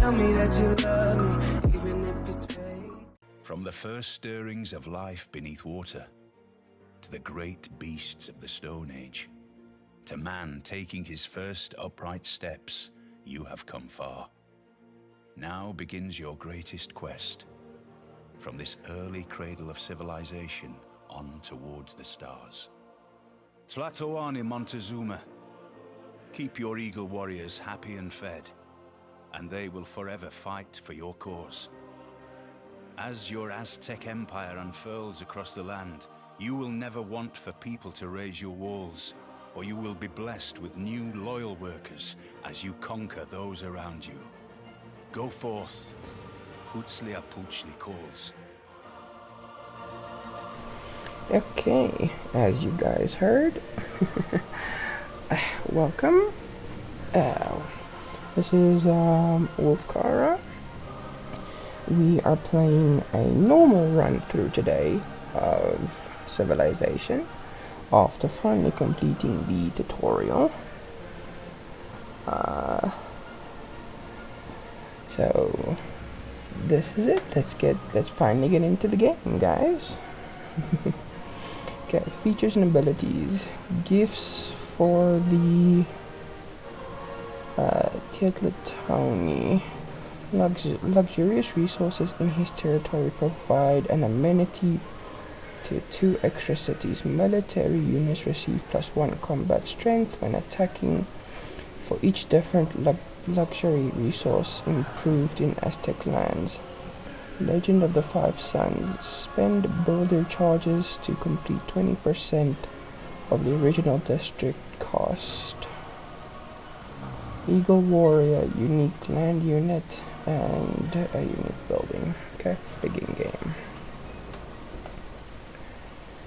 Tell me that you love me, even if it's fake. From the first stirrings of life beneath water, to the great beasts of the Stone Age, to man taking his first upright steps, you have come far. Now begins your greatest quest, from this early cradle of civilization on towards the stars. Tlatoani Montezuma, keep your eagle warriors happy and fed, and they will forever fight for your cause. As your Aztec empire unfurls across the land, you will never want for people to raise your walls, for you will be blessed with new loyal workers as you conquer those around you. Go forth, Huitzilopochtli calls. Okay, as you guys heard, welcome. This is Wolfkara. We are playing a normal run through today of Civilization after finally completing the tutorial. So this is it. Let's finally get into the game, guys. Okay, features and abilities. Gifts for the Tlatoani. Luxurious resources in his territory provide an amenity to 2 extra cities. Military units receive +1 combat strength when attacking for each different luxury resource improved in Aztec lands. Legend of the Five Suns. Spend builder charges to complete 20% of the original district cost. Eagle Warrior, unique land unit, and a unique building. Okay, begin game.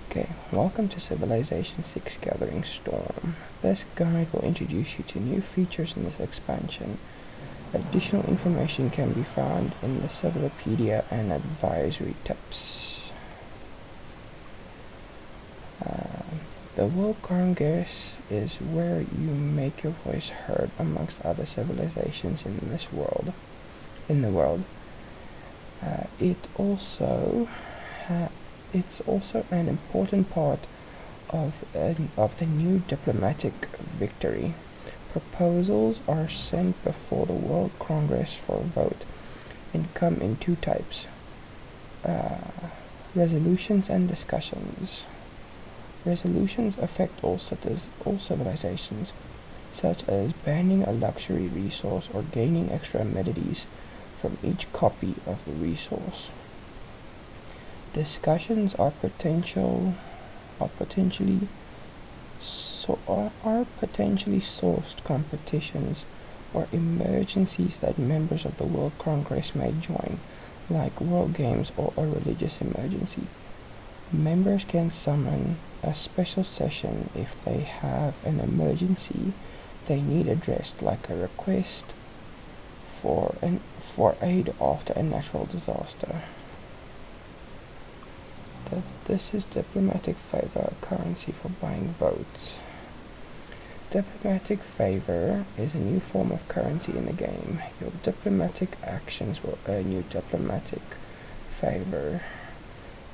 Okay, welcome to Civilization 6 Gathering Storm. This guide will introduce you to new features in this expansion. Additional information can be found in the Civilopedia and advisory tips. The World Congress is where you make your voice heard amongst other civilizations in this world. It's also an important part of the new diplomatic victory. Proposals are sent before the World Congress for vote and come in 2 types: resolutions and discussions. Resolutions affect all civilizations, such as banning a luxury resource or gaining extra amenities from each copy of the resource. Discussions are potentially sourced competitions or emergencies that members of the World Congress may join, like World Games or a religious emergency. Members can summon a special session if they have an emergency they need addressed, like a request for aid after a natural disaster. This is diplomatic favor, currency for buying votes. Diplomatic favor is a new form of currency in the game. Your diplomatic actions will earn you diplomatic favor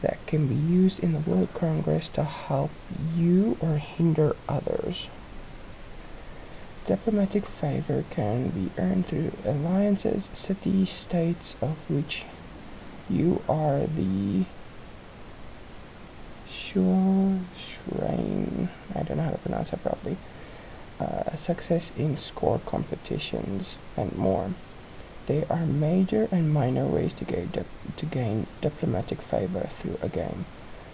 that can be used in the World Congress to help you or hinder others. Diplomatic favor can be earned through alliances, cities, states of which you are the shrine. I don't know how to pronounce that properly. Success in score competitions and more. There are major and minor ways to gain diplomatic favor through a game.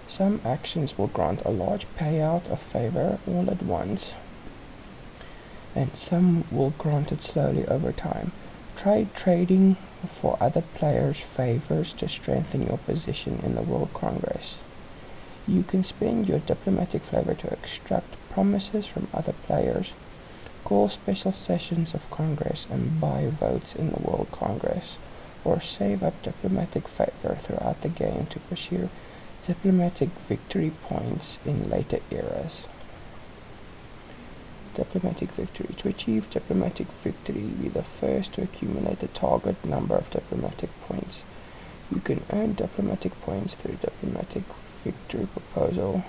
Some actions will grant a large payout of favor all at once, and some will grant it slowly over time. Try trading for other players' favors to strengthen your position in the World Congress. You can spend your diplomatic favor to extract promises from other players, call special sessions of Congress, and buy votes in the World Congress, or save up diplomatic favor throughout the game to pursue diplomatic victory points in later eras. Diplomatic victory. To achieve diplomatic victory, be the first to accumulate the target number of diplomatic points. You can earn diplomatic points through diplomatic victory proposal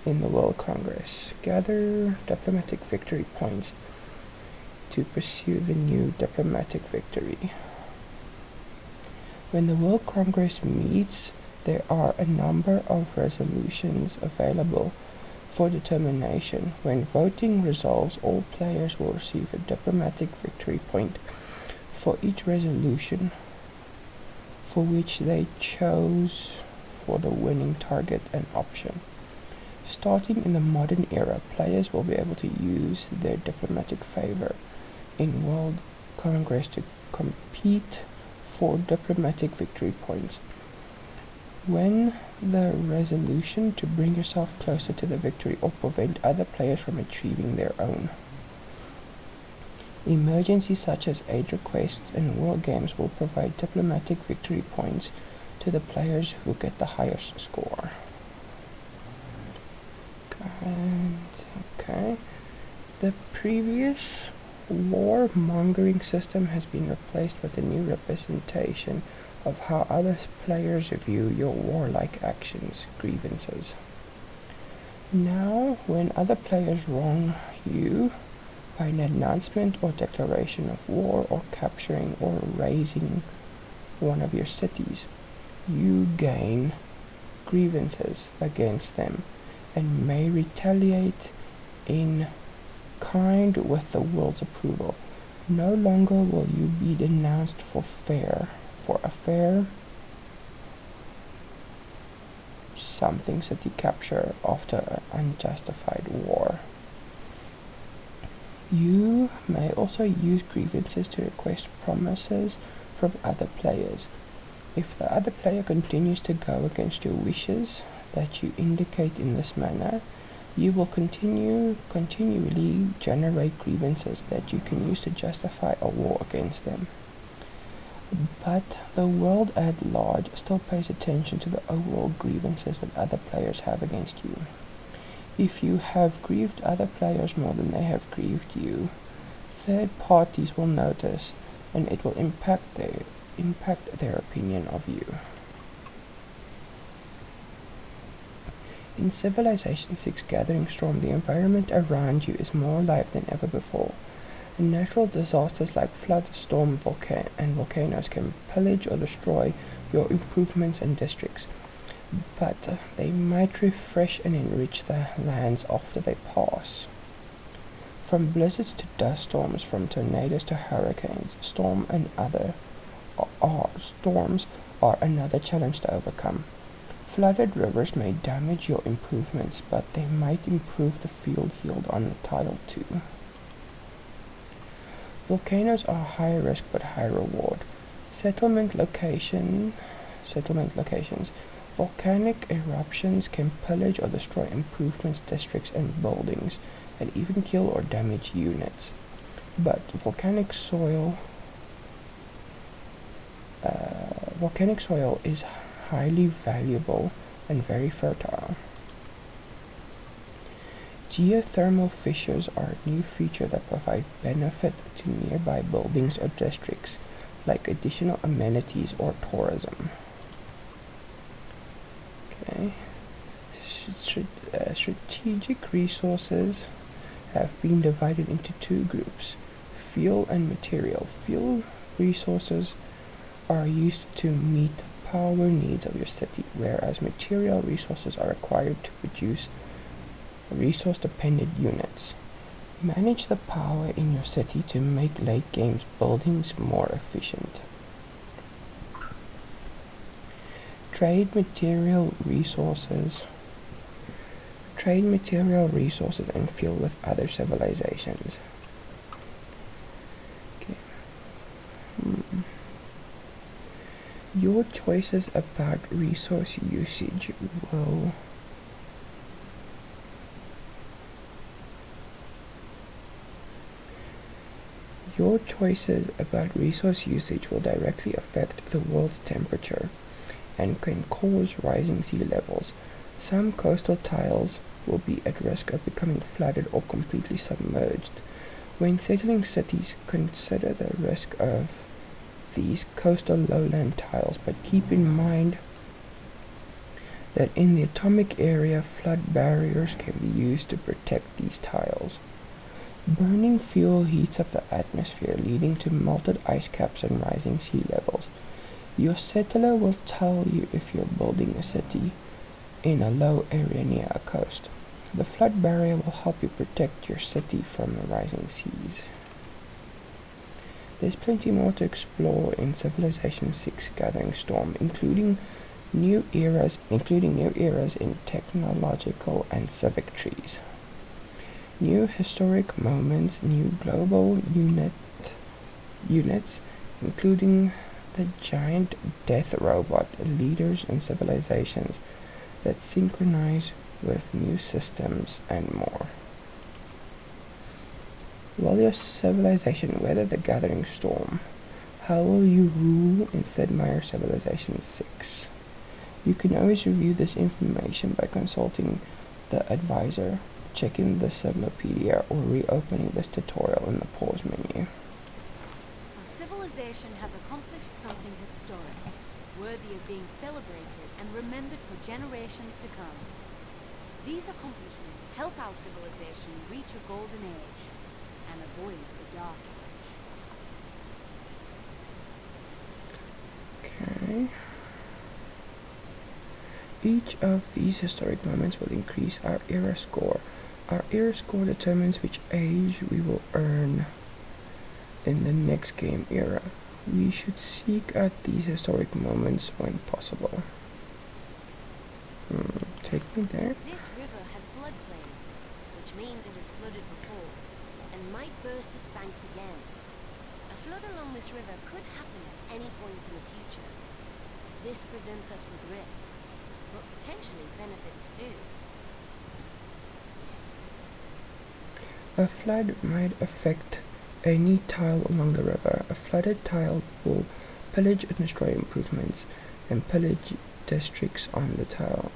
in the World Congress. Gather diplomatic victory points to pursue the new diplomatic victory. When the World Congress meets, there are a number of resolutions available for determination. When voting resolves, all players will receive a diplomatic victory point for each resolution for which they chose for the winning target and option. Starting in the modern era, players will be able to use their diplomatic favor in World Congress to compete for diplomatic victory points. When the resolution to bring yourself closer to the victory or prevent other players from achieving their own. Emergencies such as aid requests and world games will provide diplomatic victory points to the players who get the highest score. Okay. The previous war-mongering system has been replaced with a new representation of how other players view your warlike actions, grievances. Now, when other players wrong you by an announcement or declaration of war or capturing or razing one of your cities, you gain grievances against them and may retaliate in kind with the world's approval. No longer will you be denounced for a fair something city capture after an unjustified war. You may also use grievances to request promises from other players. If the other player continues to go against your wishes that you indicate in this manner, you will continually generate grievances that you can use to justify a war against them. But the world at large still pays attention to the overall grievances that other players have against you. If you have grieved other players more than they have grieved you, third parties will notice, and it will impact their opinion of you. In Civilization 6 Gathering Storm, the environment around you is more alive than ever before. Natural disasters like flood, storm, and volcanoes can pillage or destroy your improvements and districts, but they might refresh and enrich the lands after they pass. From blizzards to dust storms, from tornadoes to hurricanes, storms are another challenge to overcome. Flooded rivers may damage your improvements, but they might improve the field yield on the tile too. Volcanoes are high risk but high reward. Settlement locations. Volcanic eruptions can pillage or destroy improvements, districts, and buildings, and even kill or damage units. But volcanic soil is highly valuable and very fertile. Geothermal fissures are a new feature that provide benefit to nearby buildings or districts, like additional amenities or tourism. Okay. Strategic resources have been divided into two groups: fuel and material. Fuel resources are used to meet power needs of your city, whereas material resources are required to produce resource-dependent units. Manage the power in your city to make late-game buildings more efficient. Trade material resources and fuel with other civilizations. Okay. Your choices about resource usage will directly affect the world's temperature and can cause rising sea levels. Some coastal tiles will be at risk of becoming flooded or completely submerged. When settling cities, consider the risk of these coastal lowland tiles, but keep in mind that in the atomic area, flood barriers can be used to protect these tiles. Burning fuel heats up the atmosphere, leading to melted ice caps and rising sea levels. Your settler will tell you if you're building a city in a low area near a coast. The flood barrier will help you protect your city from the rising seas. There's plenty more to explore in Civilization 6 Gathering Storm, including new eras in technological and civic trees. New historic moments, new global units, including the giant death robot, leaders and civilizations that synchronize with new systems, and more. Will your civilization weather the gathering storm? How will you rule in Sid Meier's Civilization 6? You can always review this information by consulting the advisor, checking the Civilopedia, or reopening this tutorial in the pause menu. Our civilization has accomplished something historic, worthy of being celebrated and remembered for generations to come. These accomplishments help our civilization reach a golden age and avoid the dark age. Okay. Each of these historic moments will increase our era score. Our era score determines which age we will earn in the next game era. We should seek out these historic moments when possible. Take me there. This river has floodplains, which means it has flooded before, and might burst its banks again. A flood along this river could happen at any point in the future. This presents us with risks, but potentially benefits too. A flood might affect any tile along the river. A flooded tile will pillage and destroy improvements and pillage districts on the tile,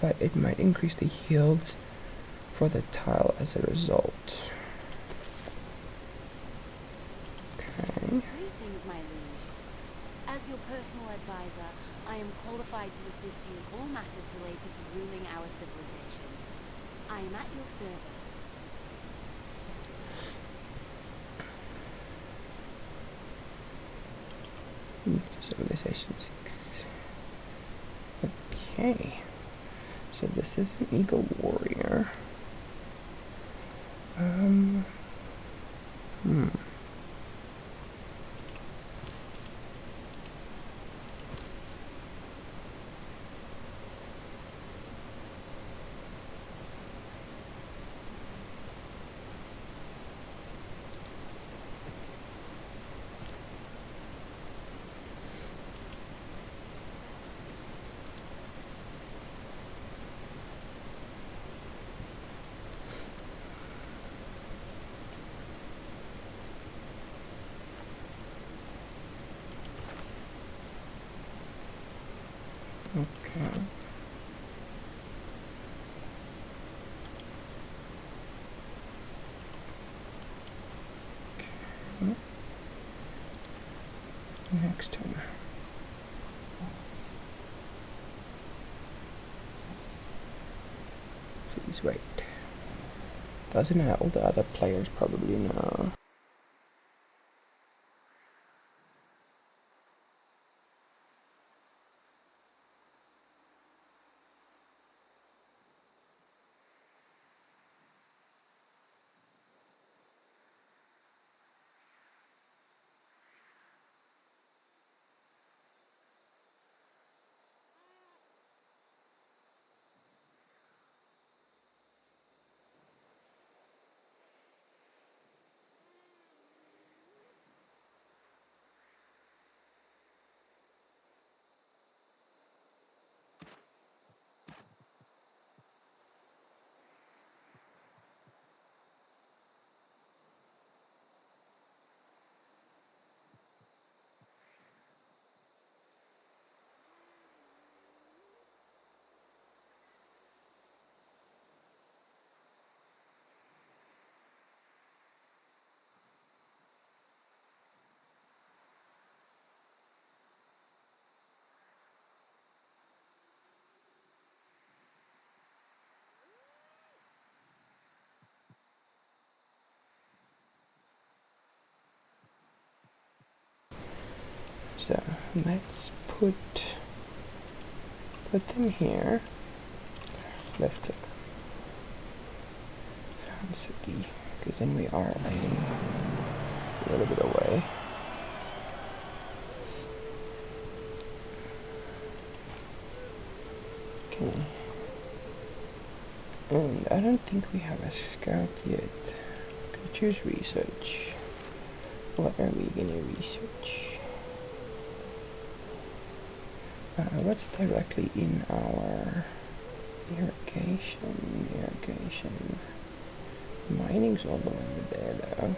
but it might increase the yields for the tile as a result. Okay. Greetings, my liege. As your personal advisor, I am qualified to assist you in all matters related to ruling our civilization. I am at your service. Civilization 6. Okay. So this is an Eagle Warrior. Okay. Okay. Next turn. Please wait. Doesn't all the other players probably know? So let's put them here. Left click. Found city, because then we are a little bit away. Okay. And I don't think we have a scout yet. Could choose research. What are we gonna research? What's directly in our irrigation? Mining's all the way over there though.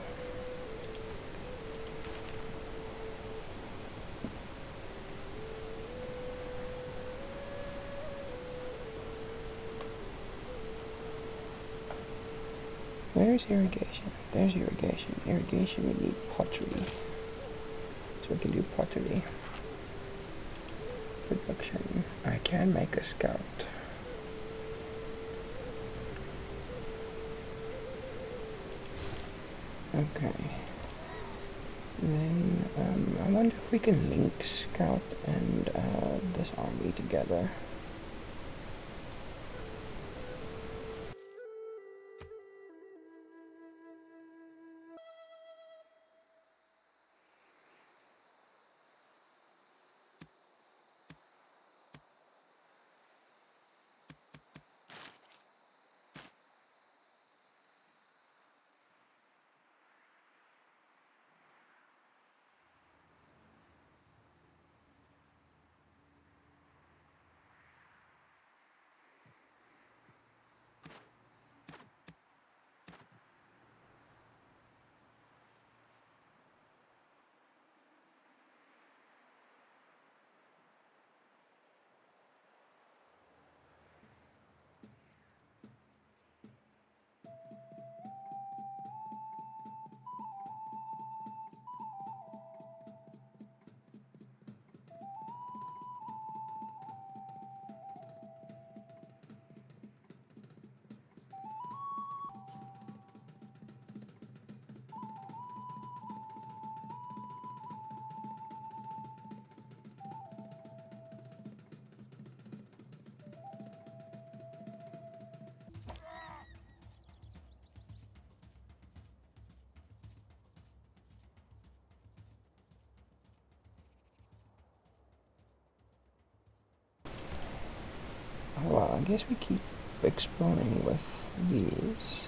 Where's irrigation? There's irrigation. Irrigation, we need pottery. So we can do pottery. Production. I can make a scout. Okay. Then, I wonder if we can link scout and this army together. Well, I guess we keep exploring with these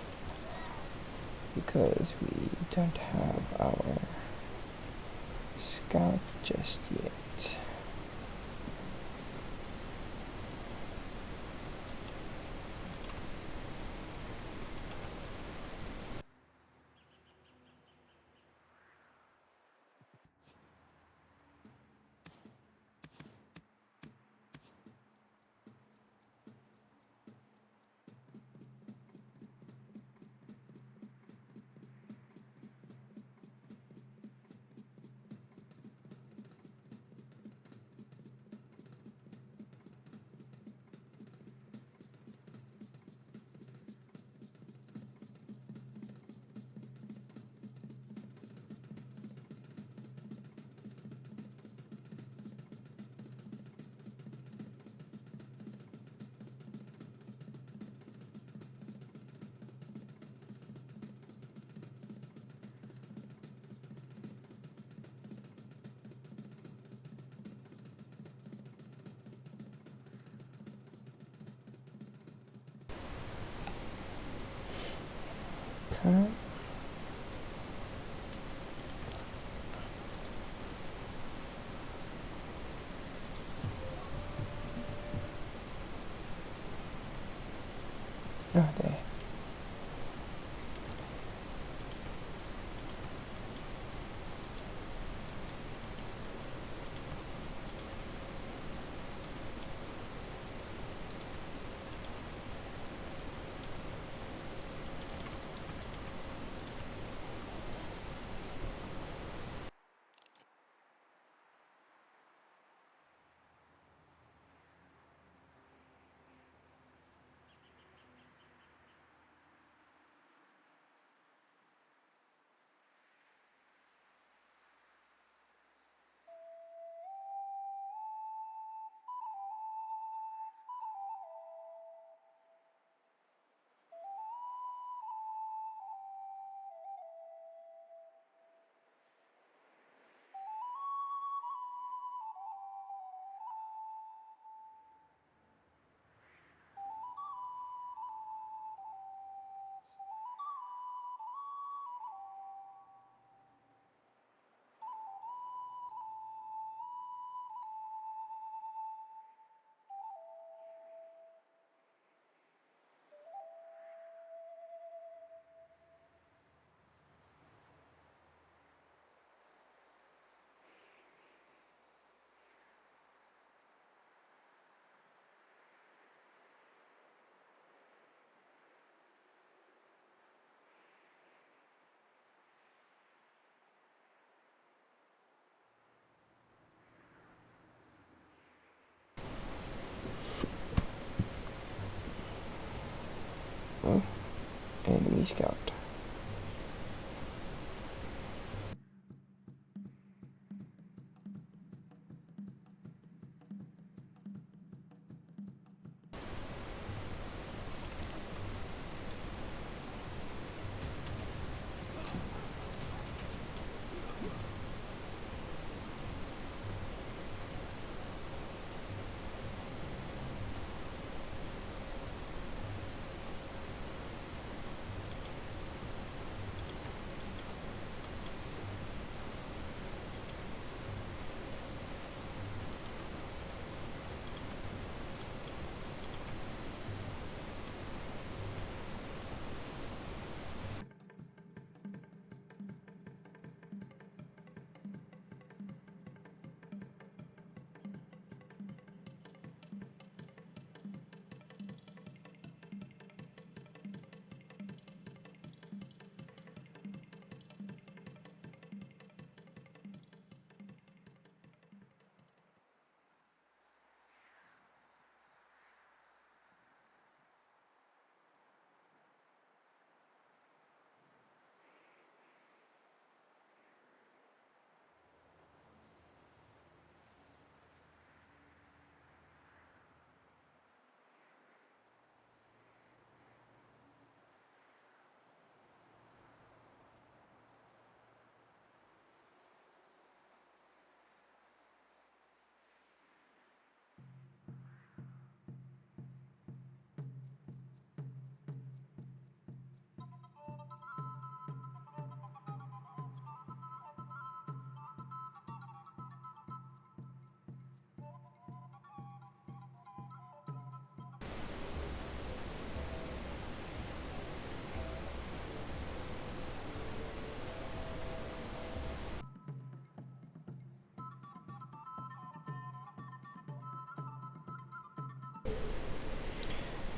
because we don't have our scout just yet. Okay. Oh, there. enemy scout.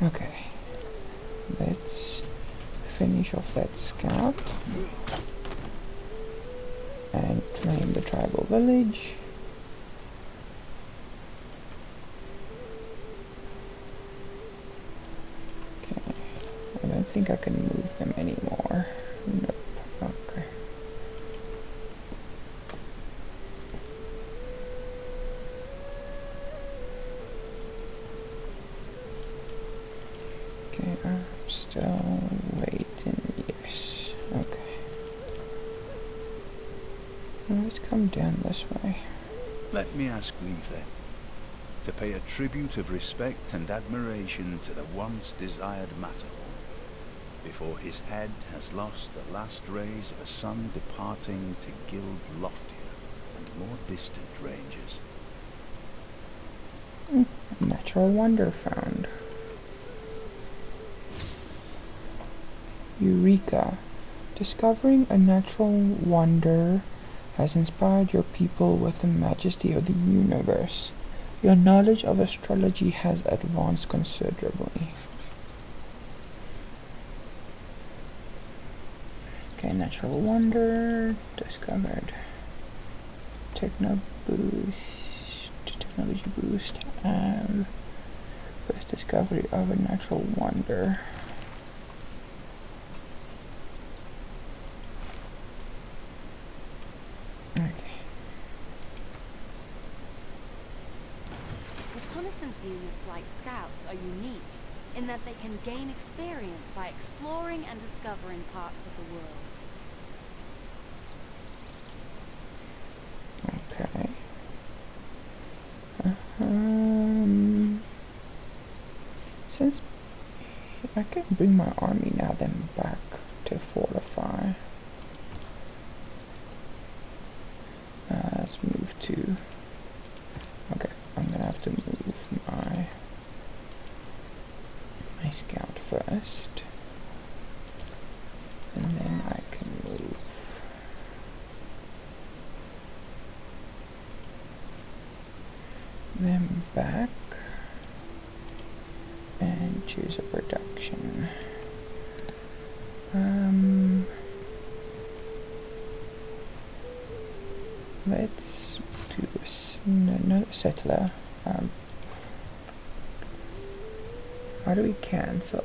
Okay, let's finish off that scout and claim the tribal village. Okay, I don't think I can move them anymore. Nope. Okay. Okay, I'm still waiting. Yes. Okay. Well, let's come down this way. Let me ask leave then, to pay a tribute of respect and admiration to the once desired Matterhorn, before his head has lost the last rays of a sun departing to gild loftier and more distant ranges. Natural wonder found. Eureka! Discovering a natural wonder has inspired your people with the majesty of the universe. Your knowledge of astrology has advanced considerably. Okay, natural wonder discovered. Technology boost, and first discovery of a natural wonder. Okay. Reconnaissance units like scouts are unique in that they can gain experience by exploring and discovering parts of the world. Okay. Since I can bring my army now then back to fortify. Let's move to. Okay, I'm gonna have to move my scout first, and then I can move. Them back and choose a production. Let's do this. Another settler. How do we cancel?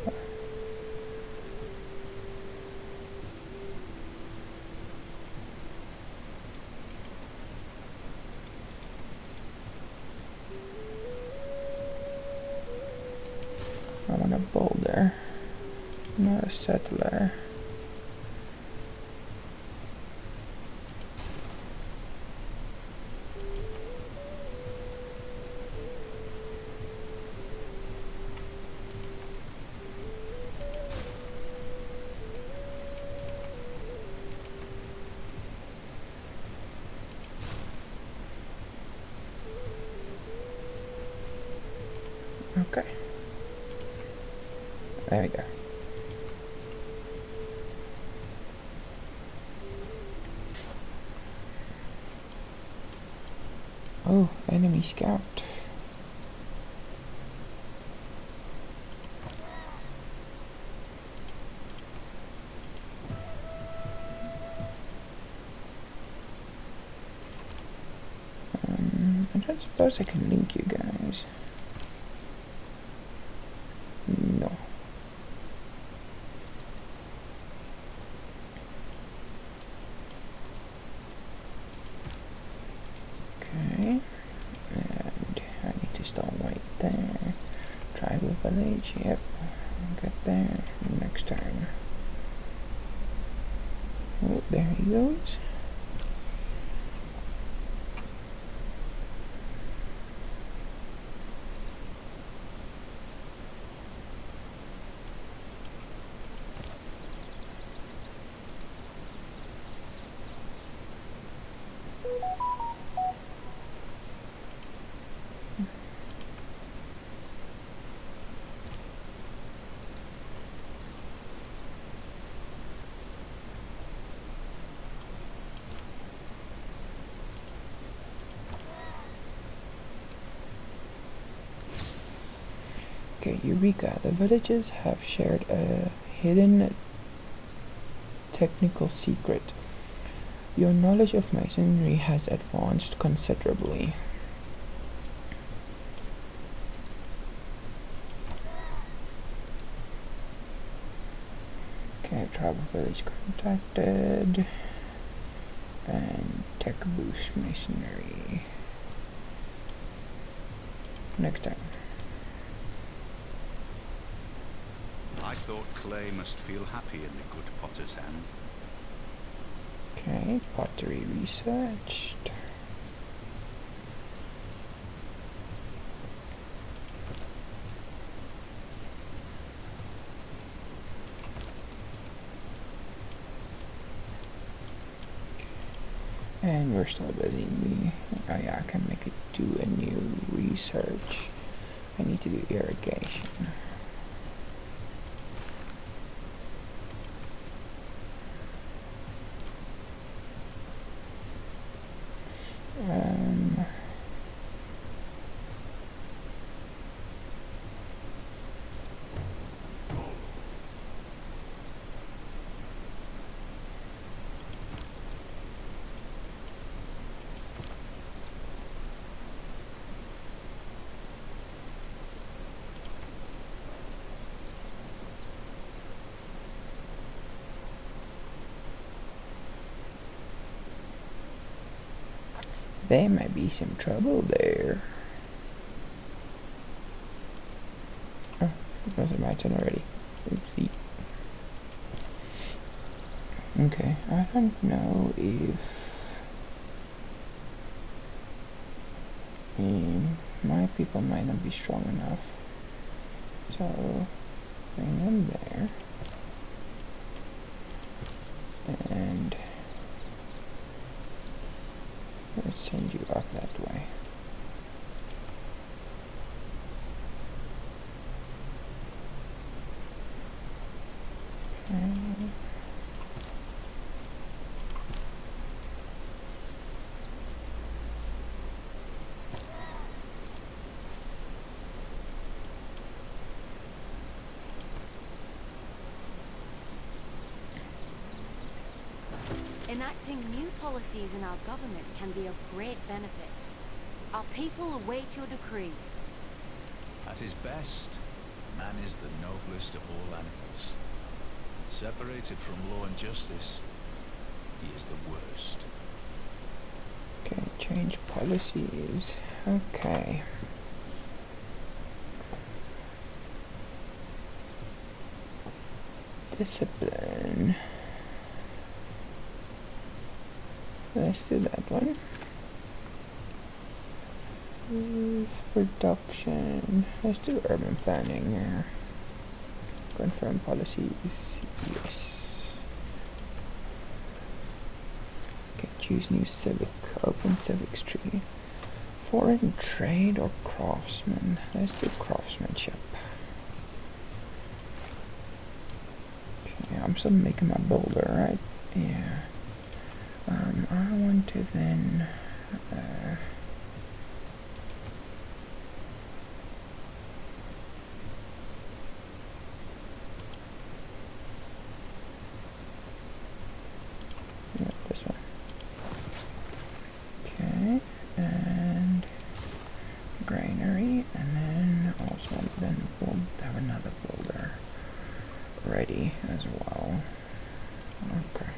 settler. Okay. There we go. Oh, enemy scout. I don't suppose I can link you guys. No. Okay. And I need to start right there. Tribal village, yep. I'll get there next turn. Oh, there he goes. Okay, Eureka. The villages have shared a hidden technical secret. Your knowledge of masonry has advanced considerably. Okay, tribal village contacted. And tech boost masonry. Next time. I thought clay must feel happy in the good potter's hand. Okay, pottery researched. And we're still building the, oh yeah, I can make it do a new research. I need to do irrigation. There might be some trouble there. Oh, it wasn't my turn already. Oopsie. Okay, I don't know if my people might not be strong enough. So bring them there. And let's send you up that way. Okay. Enacting new policies in our government can be of great benefit. Our people await your decree. At his best, man is the noblest of all animals. Separated from law and justice, he is the worst. Okay, change policies. Okay. Discipline. Let's do that one. Production. Let's do urban planning. Confirm policies. Yes. Okay, choose new civic. Open civic street. Foreign trade or craftsman. Let's do craftsmanship. Okay, I'm still making my builder, right? Yeah. I want to then yeah, this one. Okay, and granary, and then also then we'll have another builder ready as well. Okay.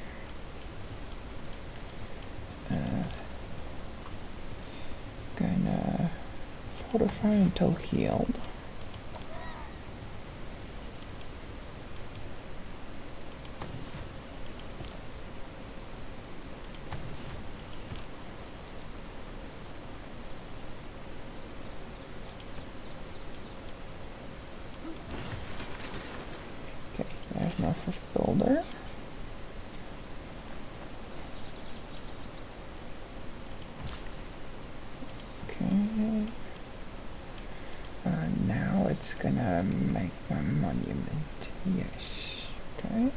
Gonna fortify until healed. Okay, there's my first builder. Now it's gonna make my monument. Yes. Okay.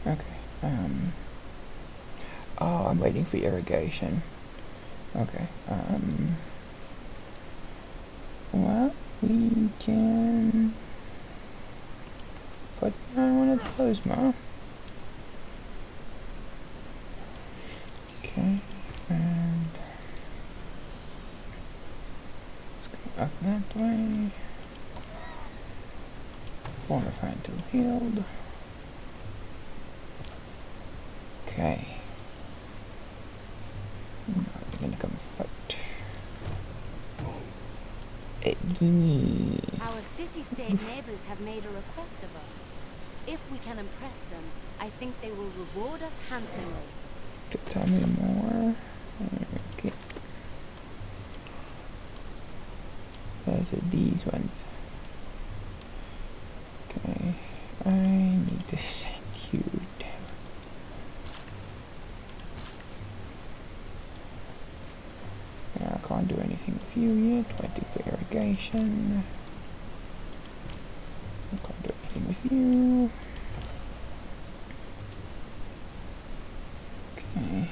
Okay. Oh, I'm waiting for irrigation. Okay. Well, we can put on one of those, Ma. Okay, and let's go up that way. Fortify until healed. Okay. Now we're gonna come fight. Our city-state neighbors have made a request of us. If we can impress them, I think they will reward us handsomely. Tell me more. Okay. Those are these ones. Okay. I need to send you down. Yeah, I can't do anything with you yet. Waiting for irrigation. I can't do anything with you. Okay.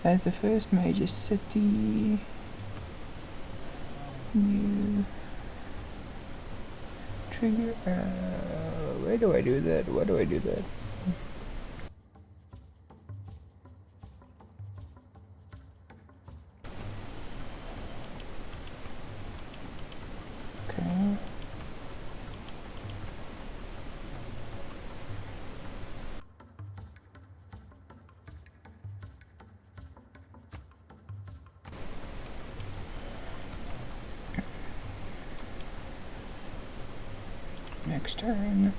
As the first major city, new trigger. Where do I do that? Why do I do that? Okay. Next turn.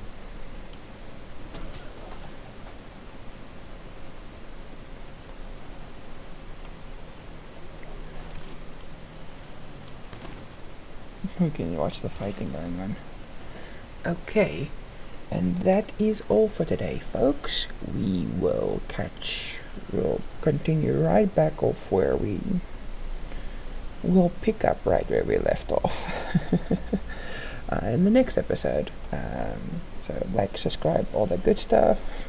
We can watch the fighting going on. Okay, and that is all for today, folks. We'll continue right back off where we'll pick up right where we left off in the next episode. So like, subscribe, all that good stuff.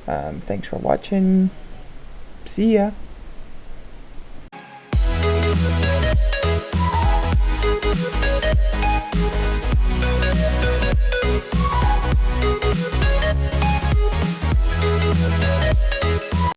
Thanks for watching. See ya.